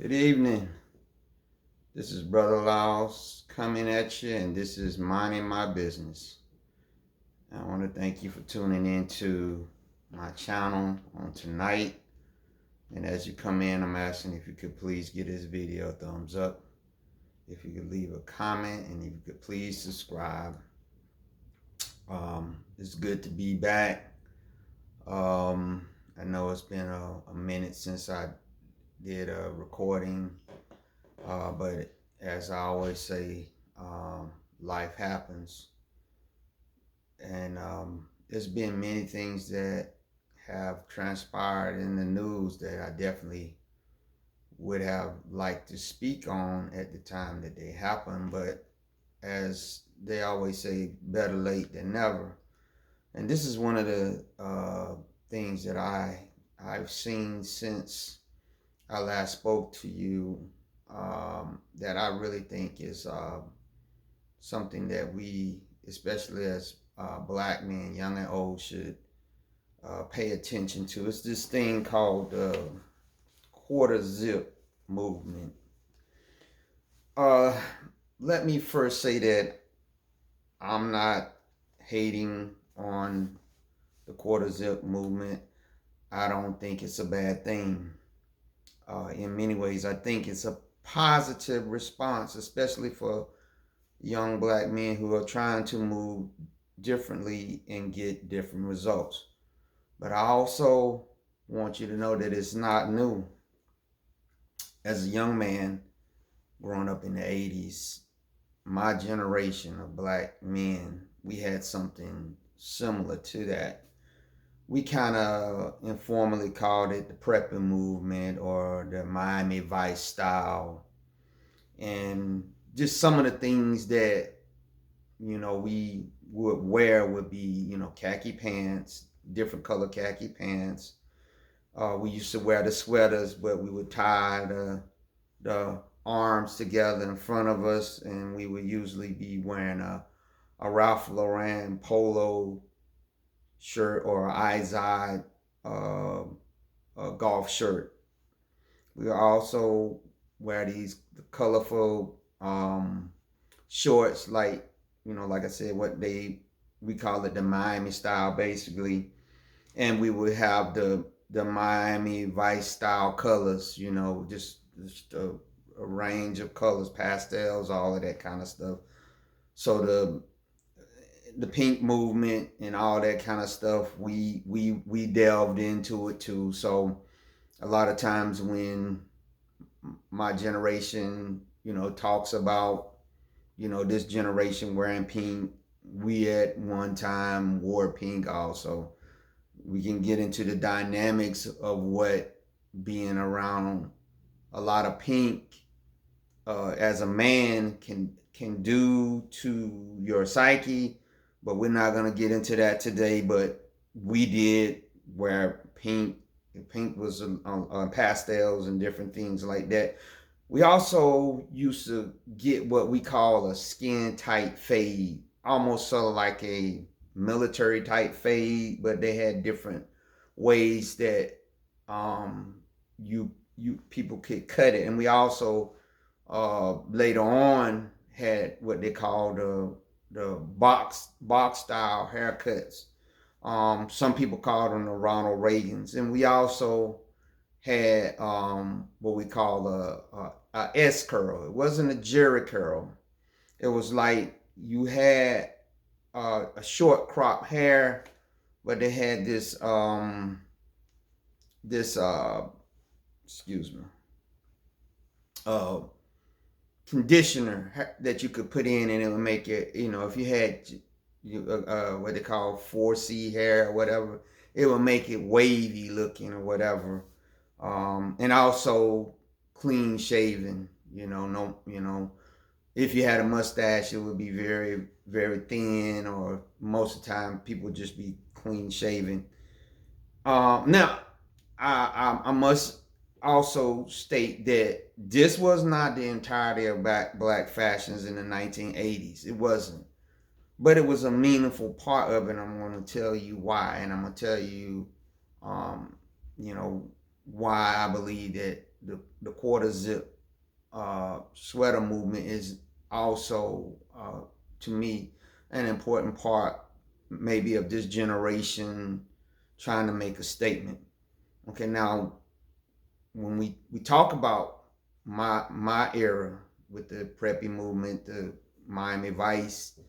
Good evening. This is Brother Laos coming at you, and this is Minding My Business. I want to thank you for tuning in to my channel on tonight. And as you come in, I'm asking if you could please give this video a thumbs up, if you could leave a comment, and if you could please subscribe. It's good to be back. I know it's been a minute since I did a recording. But as I always say, life happens. And there's been many things that have transpired in the news that I definitely would have liked to speak on at the time that they happened. But as they always say, better late than never. And this is one of the things that I've seen since I last spoke to you, that I really think is something that we, especially as black men, young and old, should pay attention to. It's this thing called the quarter zip movement. Uh, Let me first say that I'm not hating on the quarter zip movement. I don't think it's a bad thing. In many ways, I think it's a positive response, especially for young black men who are trying to move differently and get different results. But I also want you to know that it's not new. As a young man growing up in the 80s, my generation of black men, we had something similar to that. We kind of informally called it the preppie movement or the Miami Vice style. And just some of the things that, we would wear would be, khaki pants, different color khaki pants. We used to wear the sweaters, but we would tie the arms together in front of us, and we would usually be wearing a Ralph Lauren polo shirt or Izod a golf shirt. We also wear these colorful shorts, like I said, we call it the Miami style, basically, and we would have the Miami Vice style colors, just a range of colors, pastels, all of that kind of stuff. So the pink movement and all that kind of stuff, we delved into it too. So a lot of times when my generation, talks about, this generation wearing pink, we at one time wore pink also. We can get into the dynamics of what being around a lot of pink as a man can do to your psyche, but we're not going to get into that today. But we did wear pink. Pink was on pastels and different things like that. We also used to get what we call a skin tight fade, almost sort of like a military type fade, but they had different ways that you people could cut it. And we also later on had what they call the box style haircuts. Some people called them the Ronald Reagans, and we also had what we call a S curl. It wasn't a Jerry curl. It was like you had a short crop hair, but they had this excuse me uh conditioner that you could put in, and it would make it, if you had what they call 4C hair or whatever, it would make it wavy looking or whatever. And also clean shaven, no, if you had a mustache, it would be very, very thin, or most of the time people would just be clean shaven. Now, I must also state that this was not the entirety of black fashions in the 1980s. It wasn't. But it was a meaningful part of it. I'm going to tell you why. And I'm going to tell you, um, why I believe that the quarter zip sweater movement is also to me an important part maybe of this generation trying to make a statement. Okay, now when we talk about my era with the preppy movement, the Miami Vice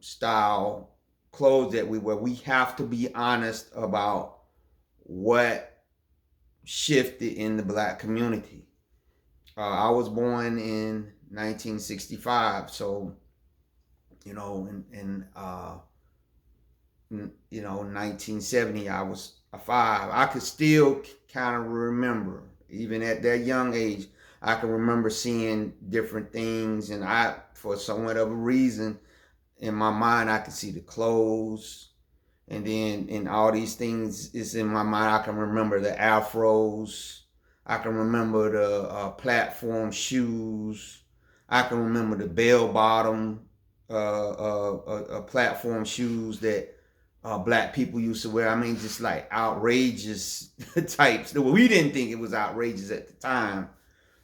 style clothes that we wear, we have to be honest about what shifted in the black community. I was born in 1965, so you know, you know, 1970, I was a five. I could still kind of remember, even at that young age, I can remember seeing different things, and for some whatever reason, in my mind, I could see the clothes, and then in all these things is in my mind. I can remember the afros. I can remember the platform shoes. I can remember the bell bottom platform shoes that black people used to wear. I mean, just like outrageous types. We didn't think it was outrageous at the time.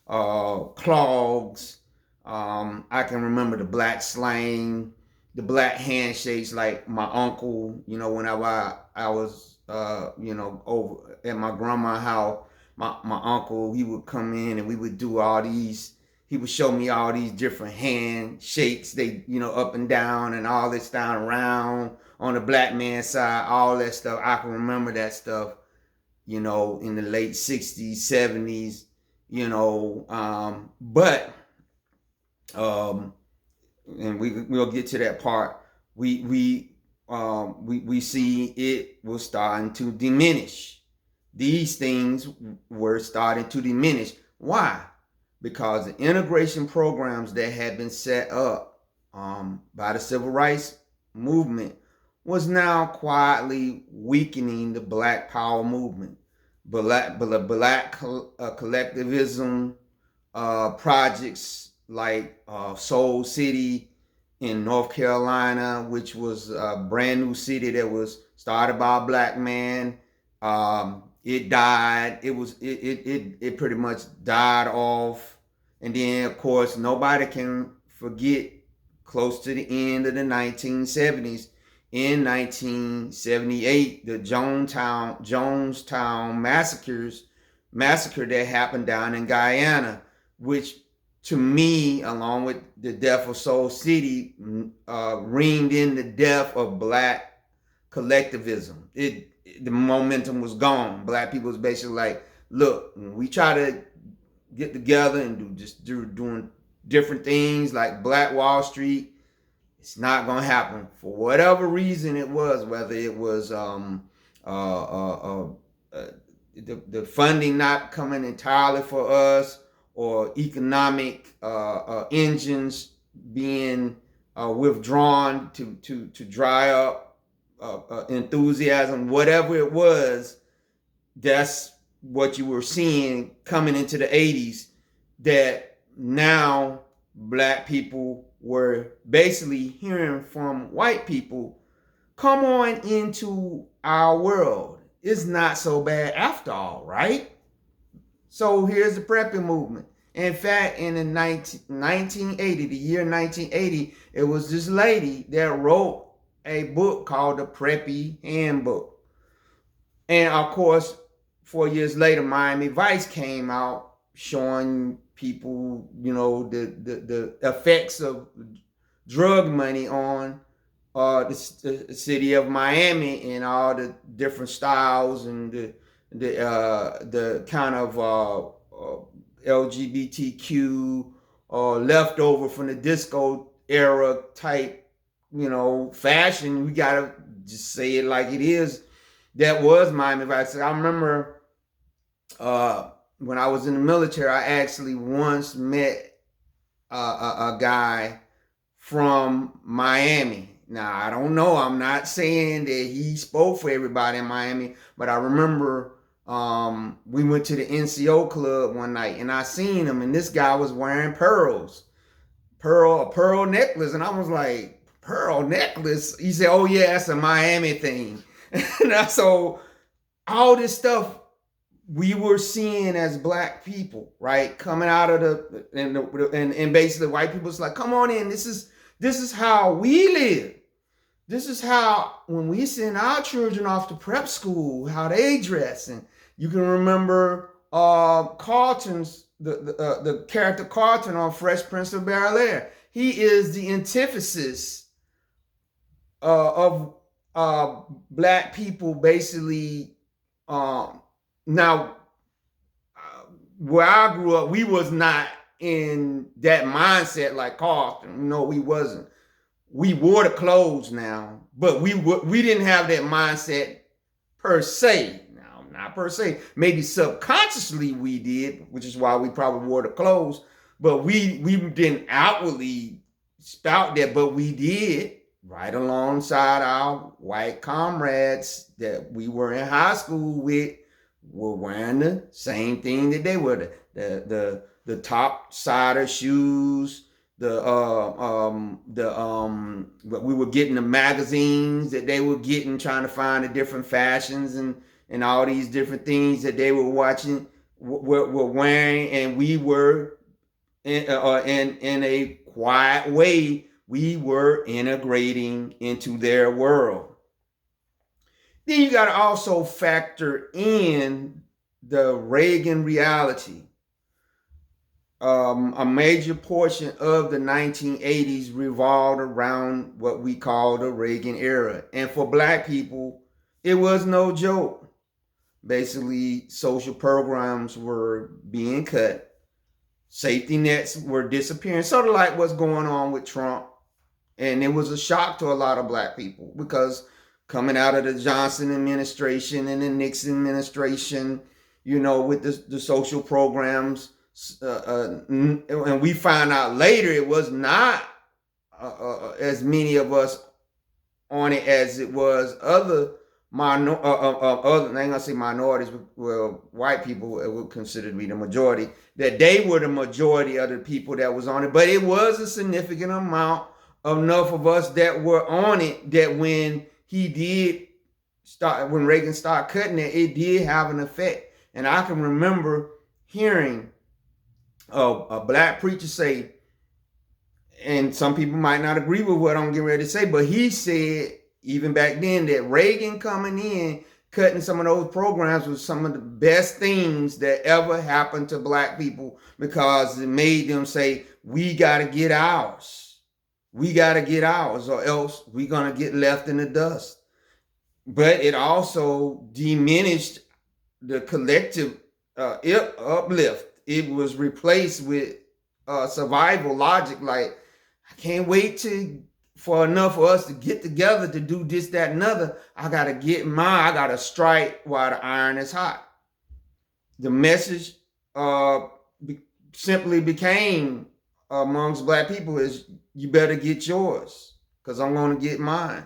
Clogs. I can remember the black slang, the black handshakes. Like my uncle, you know, whenever I was, you know, over at my grandma's house, my uncle, he would come in and we would do all these. He would show me all these different handshakes. They, you know, up and down and all this down around on the black man's side, all that stuff. I can remember that stuff, you know, in the late 60s, 70s, you know. But and we'll get to that part. We see it was starting to diminish. These things were starting to diminish. Why? Because the integration programs that had been set up by the civil rights movement was now quietly weakening the Black Power movement. Black collectivism projects like Soul City in North Carolina, which was a brand new city that was started by a black man. It died. It pretty much died off. And then of course nobody can forget close to the end of the 1970s. In 1978, the Jonestown massacre that happened down in Guyana, which to me, along with the death of Soul City, ringed in the death of black collectivism. The momentum was gone. Black people was basically like, look, when we try to get together and doing different things like Black Wall Street, it's not gonna happen for whatever reason it was. Whether it was the funding not coming entirely for us, or economic engines being withdrawn to dry up enthusiasm, whatever it was, that's what you were seeing coming into the 80s, that now black people were basically hearing from white people, come on into our world. It's not so bad after all, right? So here's the prepping movement. In fact, in the 1980, the year 1980, it was this lady that wrote a book called the Preppie Handbook. And of course, 4 years later, Miami Vice came out showing people, you know, the effects of drug money on the city of Miami and all the different styles and the kind of LGBTQ leftover from the disco era type, you know, fashion. We gotta just say it like it is. That was Miami Vice. I remember when I was in the military, I actually once met a guy from Miami. Now, I don't know. I'm not saying that he spoke for everybody in Miami, but I remember we went to the NCO club one night and I seen him, and this guy was wearing pearls, a pearl necklace. And I was like, pearl necklace? He said, oh yeah, that's a Miami thing. So all this stuff we were seeing as black people, right, coming out of and basically white people's like, come on in, this is how we live. This is how when we send our children off to prep school, how they dress. And you can remember Carlton's the character Carlton on Fresh Prince of Bel-Air. He is the antithesis of black people basically. Now, where I grew up, we was not in that mindset like Carlton. No, we wasn't. We wore the clothes now, but we didn't have that mindset per se. Now, not per se. Maybe subconsciously we did, which is why we probably wore the clothes. But we didn't outwardly spout that, but we did right alongside our white comrades that we were in high school with were wearing the same thing that they were. The top sider shoes, we were getting the magazines that they were getting, trying to find the different fashions and all these different things that they were watching, were wearing, and we were in a quiet way, we were integrating into their world. Then you got to also factor in the Reagan reality. A major portion of the 1980s revolved around what we call the Reagan era. And for black people, it was no joke. Basically, social programs were being cut. Safety nets were disappearing, sort of like what's going on with Trump. And it was a shock to a lot of black people because coming out of the Johnson administration and the Nixon administration, with the social programs, and we find out later it was not as many of us on it as it was other I ain't gonna say minorities, well, white people would consider to be the majority, that they were the majority of the people that was on it, but it was a significant amount, enough of us that were on it, that when Reagan started cutting it did have an effect. And I can remember hearing a black preacher say, and some people might not agree with what I'm getting ready to say, but he said even back then that Reagan coming in, cutting some of those programs was some of the best things that ever happened to black people, because it made them say, we got to get ours. We got to get ours, or else we're going to get left in the dust. But it also diminished the collective uplift. It was replaced with survival logic, like, I can't wait for enough for us to get together to do this, that, and other. I got to get mine. I got to strike while the iron is hot. The message simply became amongst black people is, you better get yours because I'm going to get mine.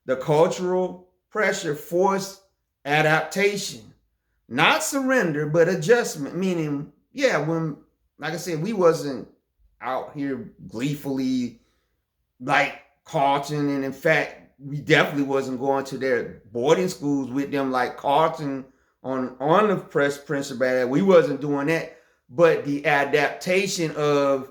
The cultural pressure forced adaptation, not surrender, but adjustment. Meaning, when, like I said, we wasn't out here gleefully like Carlton, and in fact, we definitely wasn't going to their boarding schools with them like Carlton on the Prince of Bel-Air. We wasn't doing that, but the adaptation of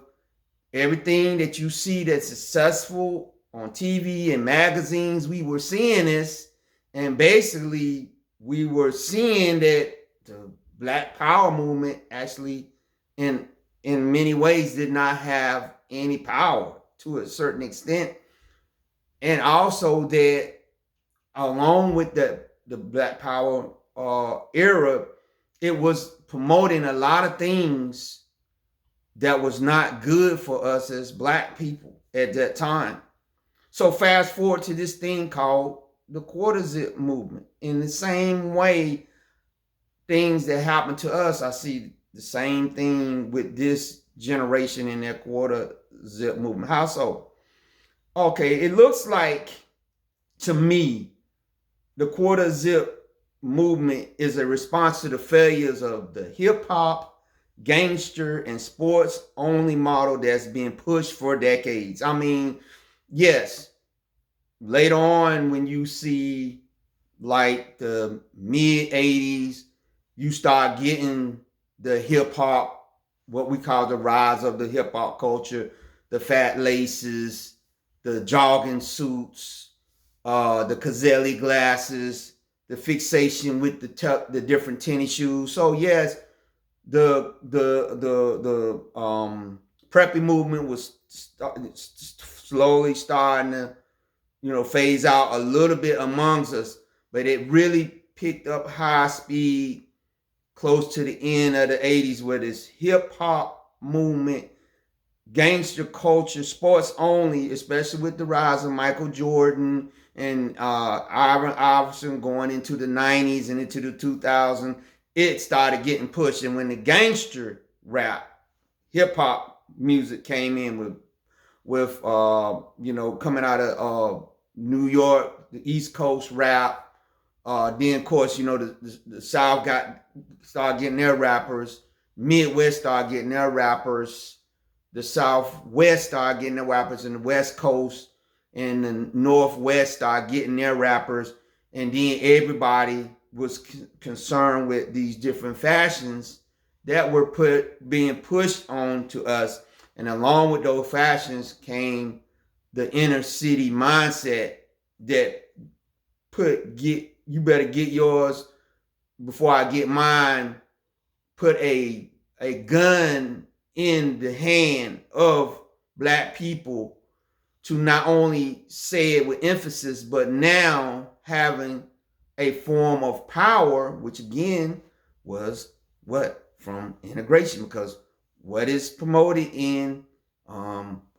everything that you see that's successful on TV and magazines, we were seeing this, and basically we were seeing that the Black Power movement actually in many ways did not have any power to a certain extent. And also that along with the Black Power era, it was promoting a lot of things that was not good for us as black people at that time. So fast forward to this thing called the quarter zip movement. In the same way, things that happened to us, I see the same thing with this generation in their quarter zip movement. How so? Okay, it looks like to me the quarter zip movement is a response to the failures of the hip hop, gangster, and sports only model that's been pushed for decades. I mean, yes, later on when you see like the mid 80s you start getting the hip hop, what we call the rise of the hip hop culture, the fat laces, the jogging suits, the Caselli glasses, the fixation with the different tennis shoes. So yes, the preppy movement was slowly starting to phase out a little bit amongst us, but it really picked up high speed close to the end of the 80s where this hip hop movement, gangster culture, sports only, especially with the rise of Michael Jordan and Ivan Iverson going into the 90s and into the 2000s, it started getting pushed. And when the gangster rap, hip hop music came in with coming out of New York, the East Coast rap. Then of course, the South started getting their rappers. Midwest started getting their rappers. The Southwest started getting their rappers, and the West Coast and the Northwest started getting their rappers. And then everybody was concerned with these different fashions that were being pushed on to us. And along with those fashions came the inner city mindset that you better get yours before I get mine. Put a gun in the hand of black people to not only say it with emphasis, but now having a form of power, which again was what? From integration, because what is promoted in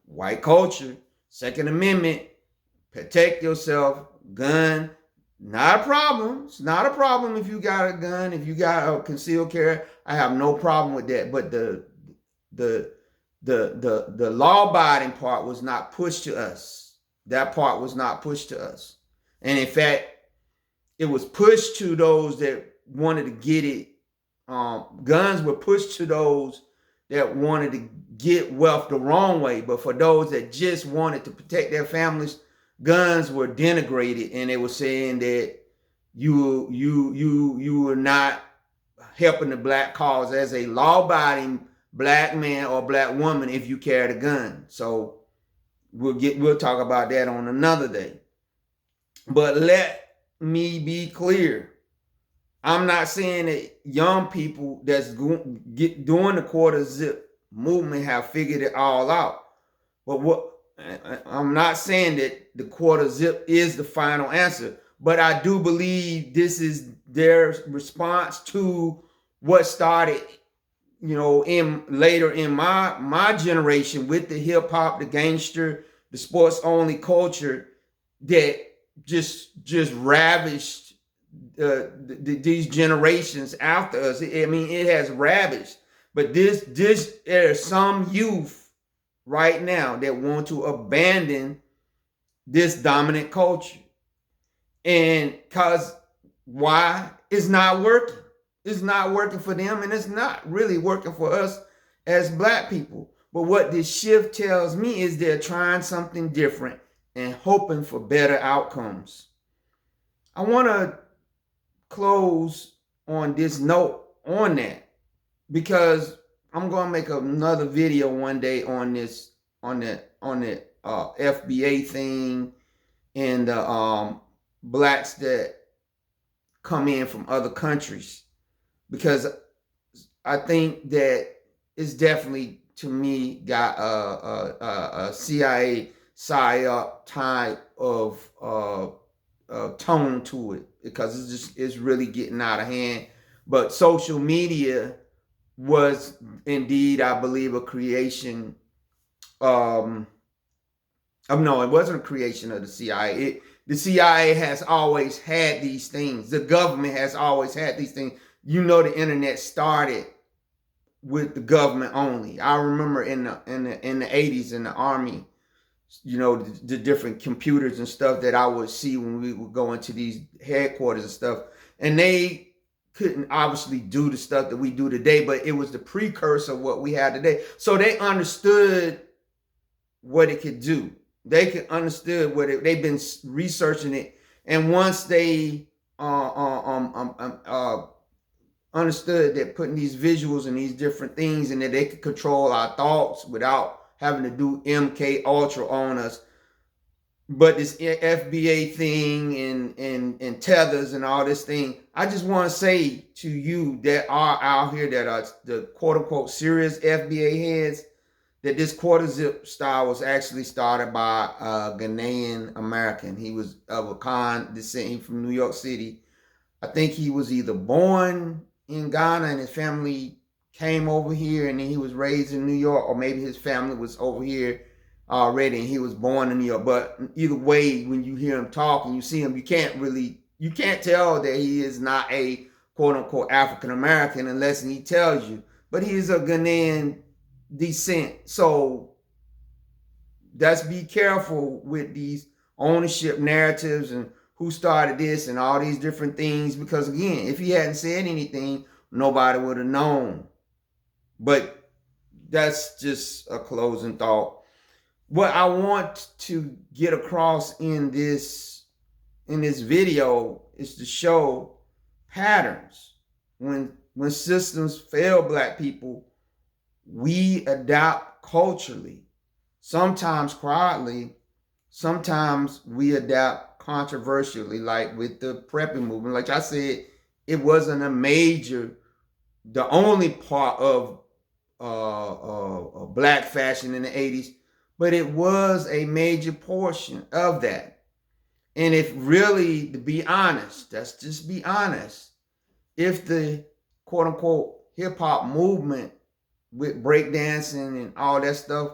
white culture, Second Amendment, protect yourself, gun, not a problem. It's not a problem if you got a gun, if you got a concealed carry. I have no problem with that. But the law abiding part was not pushed to us. That part was not pushed to us. And in fact, it was pushed to those that wanted to get it. Guns were pushed to those that wanted to get wealth the wrong way. But for those that just wanted to protect their families, guns were denigrated, and they were saying that you were not helping the black cause as a law-abiding black man or black woman if you carried a gun. So we'll talk about that on another day. But let me be clear. I'm not saying that young people that's doing the quarter zip movement have figured it all out. But I'm not saying that the quarter zip is the final answer, but I do believe this is their response to what started, later in my generation with the hip hop, the gangster, the sports only culture that just ravished these generations after us. I mean, it has ravaged. But there's some youth right now that want to abandon this dominant culture. And because why? It's not working. It's not working for them, and it's not really working for us as black people. But what this shift tells me is they're trying something different and hoping for better outcomes. I want to close on this note on that, because I'm gonna make another video one day on this, on the FBA thing and the blacks that come in from other countries, because I think that it's definitely, to me, got a CIA psyop type of tone to it, because it's really getting out of hand. But social media was indeed, I believe, a creation. No, it wasn't a creation of the CIA. The CIA has always had these things. The government has always had these things. The internet started with the government only. I remember in the 80s in the Army, the different computers and stuff that I would see when we would go into these headquarters and stuff. And they couldn't obviously do the stuff that we do today, but it was the precursor of what we have today. So they understood what it could do. They could understood what they've been researching it. And once they understood that putting these visuals and these different things and that they could control our thoughts without having to do MK Ultra on us. But this FBA thing and tethers and all this thing, I just want to say to you that are out here that are the quote unquote serious FBA heads, that this quarter zip style was actually started by a Ghanaian American. He was of a Khan descent. He from New York City. I think he was either born in Ghana and his family came over here and then he was raised in New York, or maybe his family was over here already and he was born in New York. But either way, when you hear him talk and you see him, you can't tell that he is not a quote unquote African American unless he tells you. But he is a Ghanaian descent. So let's be careful with these ownership narratives and who started this and all these different things, because again, if he hadn't said anything, nobody would have known. But that's just a closing thought. What I want to get across in this video is to show patterns. When systems fail Black people, we adapt culturally, sometimes quietly, sometimes we adapt controversially, like with the preppie movement. Like I said, it wasn't the only part of Black fashion in the 80s, but it was a major portion of that. And if really, to be honest, let's just be honest, if the quote unquote hip hop movement with breakdancing and all that stuff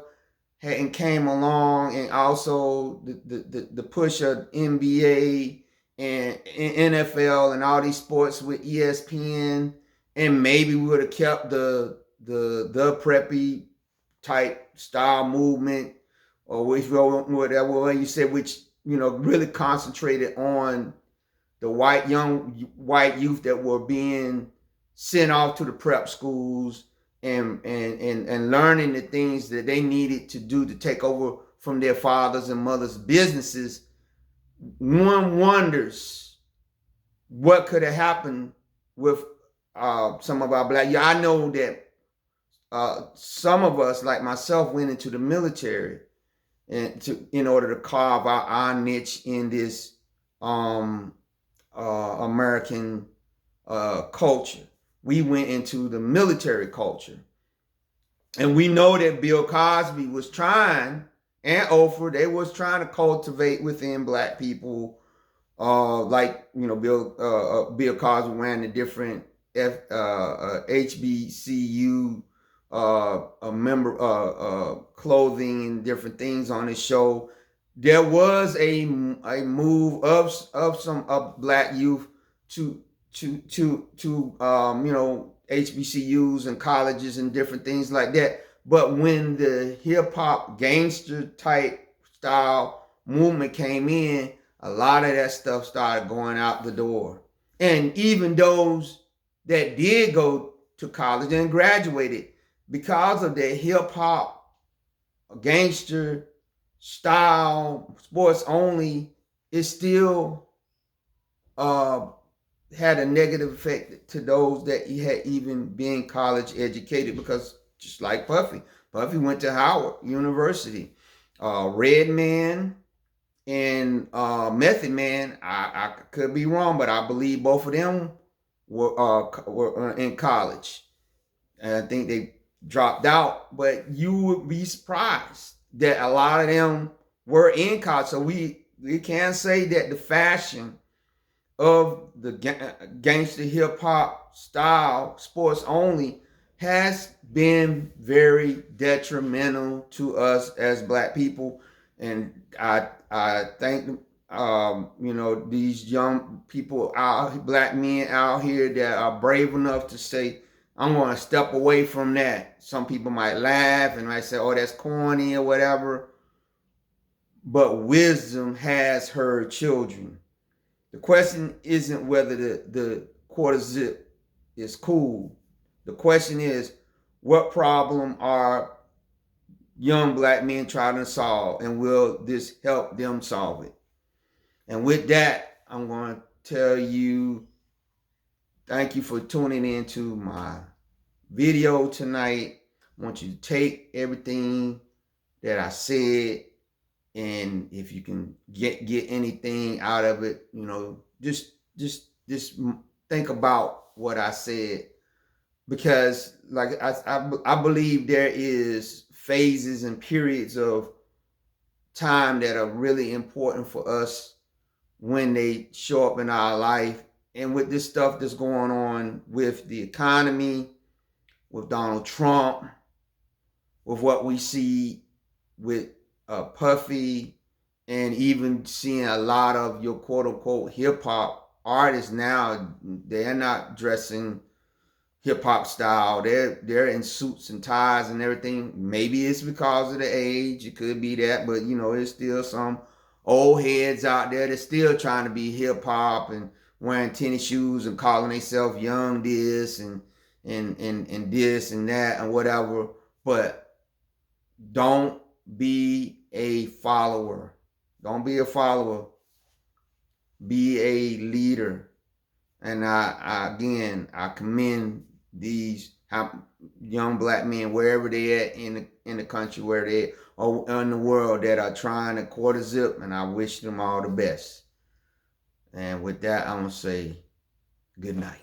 hadn't came along, and also the push of NBA and NFL and all these sports with ESPN, and maybe we would have kept the preppy type style movement, or whatever way you said, which really concentrated on the young white youth that were being sent off to the prep schools and learning the things that they needed to do to take over from their fathers and mothers' businesses. One wonders what could have happened with some of our Black. Yeah, I know that some of us, like myself, went into the military in order to carve out our niche in this American culture. We went into the military culture. And we know that Bill Cosby was trying, and Oprah, they was trying to cultivate within Black people, Bill Cosby wearing the different HBCU member clothing and different things on his show. There was a move of some Black youth to HBCUs and colleges and different things like that. But when the hip hop gangster type style movement came in, a lot of that stuff started going out the door. And even those that did go to college and graduated, because of that hip hop gangster style, sports only, it still had a negative effect to those that he had even been college educated, because just like Puffy went to Howard University. Redman and Method Man, I could be wrong, but I believe both of them were in college. And I think they dropped out, but you would be surprised that a lot of them were in college. So we can say that the fashion of the gangster hip hop style, sports only, has been very detrimental to us as Black people. And I think these young people Black men out here that are brave enough to say, I'm going to step away from that. Some people might laugh and might say, oh, that's corny or whatever. But wisdom has her children. The question isn't whether the quarter zip is cool. The question is, what problem are young Black men trying to solve, and will this help them solve it? And with that, I'm going to tell you Thank you for tuning into my video tonight. I want you to take everything that I said, and if you can get anything out of it, just think about what I said, because like I believe there is phases and periods of time that are really important for us when they show up in our life. And with this stuff that's going on with the economy, with Donald Trump, with what we see with Puffy, and even seeing a lot of your quote unquote hip hop artists now, they're not dressing hip hop style. They're in suits and ties and everything. Maybe it's because of the age. It could be that, but there's still some old heads out there that's still trying to be hip hop and wearing tennis shoes and calling themselves young this and this and that and whatever. But don't be a follower. Don't be a follower. Be a leader. And I commend these young black men wherever they at in the country, where they or in the world, that are trying to quarter zip, and I wish them all the best. And with that, I'm gonna say good night.